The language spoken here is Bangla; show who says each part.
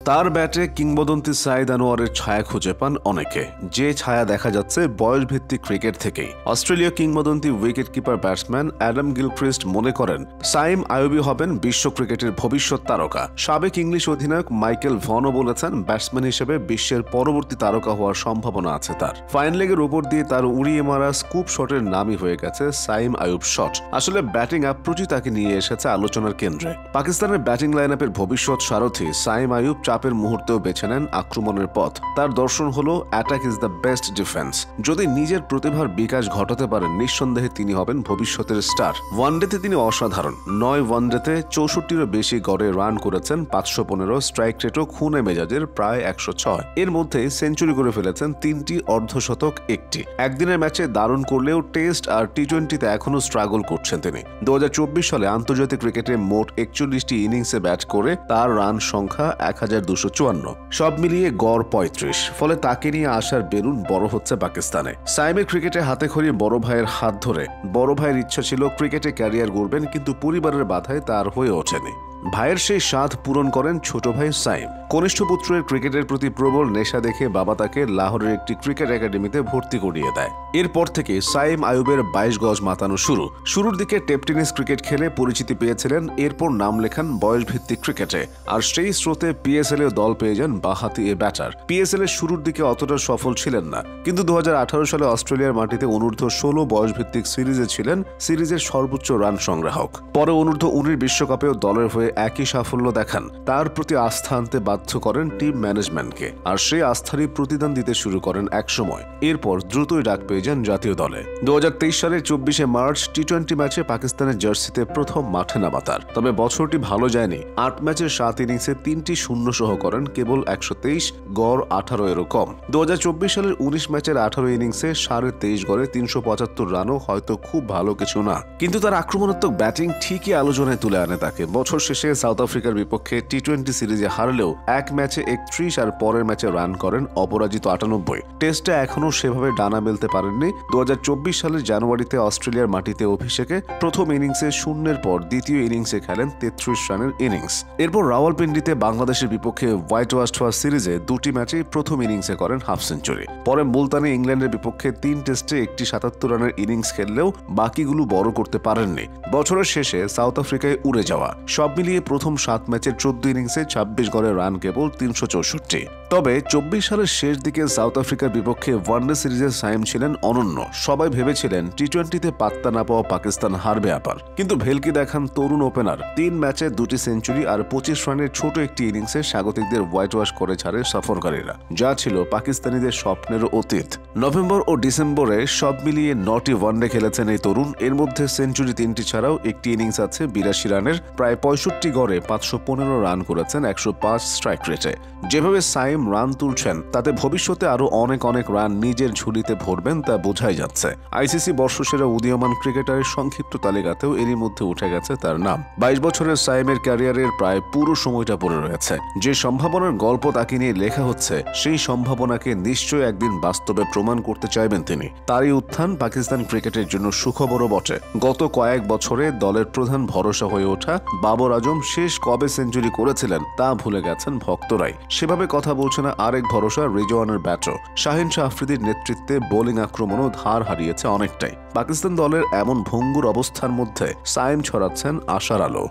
Speaker 1: তার ব্যাটে কিংবদন্তি সাইদ আনোয়ারের ছায়া খুঁজে পান অনেকে, যে ছায়া দেখা যাচ্ছে বয়সভিত্তিক ক্রিকেট থেকেই। অস্ট্রেলীয় কিংবদন্তি উইকেটকিপার ব্যাটসম্যান অ্যাডাম গিলক্রিস্ট মনে করেন সাইম আইয়ুবই হবেন বিশ্ব ক্রিকেটের ভবিষ্যৎ তারকা। সাবেক ইংলিশ অধিনায়ক মাইকেল ভনও বলেছেন ব্যাটসম্যান হিসেবে বিশ্বের পরবর্তী তারকা হওয়ার সম্ভাবনা আছে তার। ফাইন লেগের উপর দিয়ে তার উড়িয়ে মারা স্কুপ শটের নামই হয়ে গেছে সাইম আইয়ুব শট। আসলে ব্যাটিং অ্যাপ্রোচই তাকে নিয়ে এসেছে আলোচনার কেন্দ্রে। পাকিস্তানের ব্যাটিং লাইন আপের ভবিষ্যৎ সারথি সাইম আইয়ুব চাপের মুহূর্তেও বেছে নেন আক্রমণের পথ। তার দর্শন হলো attack is the best defence. যদি নিজের প্রতিভার বিকাশ ঘটাতে পারেন নিঃসন্দেহে তিনি হবেন ভবিষ্যতের স্টার। ওয়ানডেতে তিনি অসাধারণ। 9 ওয়ানডেতে 64টিরও বেশি গড়ে রান করেছেন, 515, স্ট্রাইক রেটও খুনে মেজাজের প্রায় 106। এর মধ্যে সেঞ্চুরি করে ফেলেছেন 3টি, অর্ধশতক 1টি। একদিনের ম্যাচে দারুণ করলেও টেস্ট আর টি-20তে এখনও স্ট্রাগল করছেন তিনি। 2024 সালে আন্তর্জাতিক ক্রিকেটে মোট 41টি ইনিংসে ব্যাট করে তার রান সংখ্যা 1254, সব মিলিয়ে গড় 35। ফলে তাকে নিয়ে আসার বেলুন বড় হচ্ছে পাকিস্তানে। সাইমের ক্রিকেটে হাতেখড়ি বড় ভাইয়ের হাত ধরে। বড় ভাইয়ের ইচ্ছা ছিল ক্রিকেটে ক্যারিয়ার গড়বেন, কিন্তু পরিবারের বাধায় তার হয়ে ওঠেনি। ভাইয়ের সেই স্বাদ পূরণ করেন ছোট ভাই সাইম। কনিষ্ঠ পুত্রের ক্রিকেটের প্রতি প্রবল নেশা দেখে বাবা তাকে লাহোরের একটি ক্রিকেট একাডেমিতে ভর্তি করিয়ে দেয়। এরপর থেকে সাইম আইয়ুবের 22 গজ মাতানো শুরুর দিকে টেপ টেনিস ক্রিকেট খেলে পরিচিতি পেয়েছিলেন, এরপর নাম লেখান বয়সভিত্তিক ক্রিকেটে। আর সেই স্রোতে পিএসএল এ দল পেয়ে যান বাঁহাতি এ ব্যাটার। পিএসএল এর শুরুর দিকে অতটা সফল ছিলেন না, কিন্তু 2018 সালে অস্ট্রেলিয়ার মাটিতে অনূর্ধ্ব-16 বয়সভিত্তিক সিরিজে ছিলেন সিরিজের সর্বোচ্চ রান সংগ্রাহক। পরে অনূর্ধ্ব-19 বিশ্বকাপেও দলের হয়ে একই সাফল্য দেখান। তার প্রতি আস্থা আনতে বাধ্য করেন টিম ম্যানেজমেন্টকে, আর সেই আস্থারই প্রতিদান দিতে শুরু করেন একসময়। এরপর দ্রুতই ডাক পেয়ে যান জাতীয় দলে। 2023 সালের 24শে মার্চ টি-20 ম্যাচে পাকিস্তানের জার্সিতে প্রথম মাঠে নামা তার। তবে বছরটি ভালো যায়নি। 8 ম্যাচের 7 ইনিংসে 3টি শূন্য সহ করেন কেবল 123, গড় 18 এরও কম। 2024 সালের 19 ম্যাচের 18 ইনিংসে 23.5 গড়ে 375 রানও হয়তো খুব ভালো কিছু না, কিন্তু তার আক্রমণাত্মক ব্যাটিং ঠিকই আলোচনায় তুলে আনে তাকে। বছর শেষে সাউথ আফ্রিকার বিপক্ষে টি-20 সিরিজে হারলেও এক ম্যাচে 31 আর পরের ম্যাচে রান করেন অপরাজিত 98। টেস্টে এখনও সেভাবে ডানা মেলতে পারেননি। 2024 সালের জানুয়ারিতে অস্ট্রেলিয়ার মাটিতে অভিষেকে প্রথম ইনিংসে শূন্যের পর দ্বিতীয় ইনিংসে খেলেন 33 রানের ইনিংস। এরপর রাওয়ালপিন্ডিতে বাংলাদেশের বিপক্ষে হোয়াইট ওয়াশ সিরিজে 2টি ম্যাচেই প্রথম ইনিংসে করেন হাফ সেঞ্চুরি। পরে মুলতানে ইংল্যান্ডের বিপক্ষে 3 টেস্টে একটি 77 রানের ইনিংস খেললেও বাকিগুলো বড় করতে পারেননি। বছরের শেষে সাউথ আফ্রিকায় উড়ে যাওয়া। সব মিলিয়ে প্রথম 7 ম্যাচের 14 ইনিংসে 26 গড়ে রান কেবল 364। তবে 24 সালের শেষ দিকে সাউথ আফ্রিকার বিপক্ষে ওয়ানডে সিরিজে সাইম ছিলেন অনন্য। সবাই ভেবেছিলেন টি-20তে পাত্তা না পাওয়া পাকিস্তান হারবে আপার, কিন্তু ভেলকি দেখান তরুণ ওপেনার। 3 ম্যাচে 2টি সেঞ্চুরি আর 25 রানের ছোট একটি ইনিংসে স্বাগতিকদের হোয়াইট ওয়াশ করে ছাড়ে সফরকারীরা, যা ছিল পাকিস্তানিদের স্বপ্নেরও অতীত। নভেম্বর ও ডিসেম্বরে সব মিলিয়ে 9টি ওয়ানডে খেলেছেন এই তরুণ। এর মধ্যে সেঞ্চুরি 3টি ছাড়াও একটি ইনিংস আছে 82 রানের, প্রায় 65 গড়ে 515 রান করেছেন 105 স্ট্রাইক রেটে। যেভাবে সাইম রান তুলছেন তাতে ভবিষ্যতে আরো অনেক রান নিজের ঝুলিতে ভরবেন তা বোঝাই যাচ্ছে। আইসিসি বর্ষসেরা উদীয়মান ক্রিকেটারের সংক্ষিপ্ত তালিকাতেও এরই মধ্যে উঠে গেছে তার নাম। 22 বছরের সাইমের ক্যারিয়ারের প্রায় পুরো সময়টা পড়ে রয়েছে। যে সম্ভাবনার গল্প তাকে নিয়ে লেখা হচ্ছে, সেই সম্ভাবনাকে নিশ্চয়ই একদিন বাস্তবে প্রমাণ করতে চাইবেন তিনি। তারই উত্থান পাকিস্তান ক্রিকেটের জন্য সুখবরও বটে। গত কয়েক বছরে দলের প্রধান ভরসা হয়ে ওঠা বাবর আজম শেষ কবে সেঞ্চুরি করেছিলেন তা ভুলে গেছেন ভক্তরাই। সেভাবে কথা বলছে না আরেক ভরসা রিজওয়ানের ব্যাটও। শাহিন শাহ আফ্রিদির নেতৃত্বে বোলিং আক্রমণও ধার হারিয়েছে অনেকটাই। পাকিস্তান দলের এমন ভঙ্গুর অবস্থার মধ্যে সাইম ছড়াচ্ছেন আশার আলো।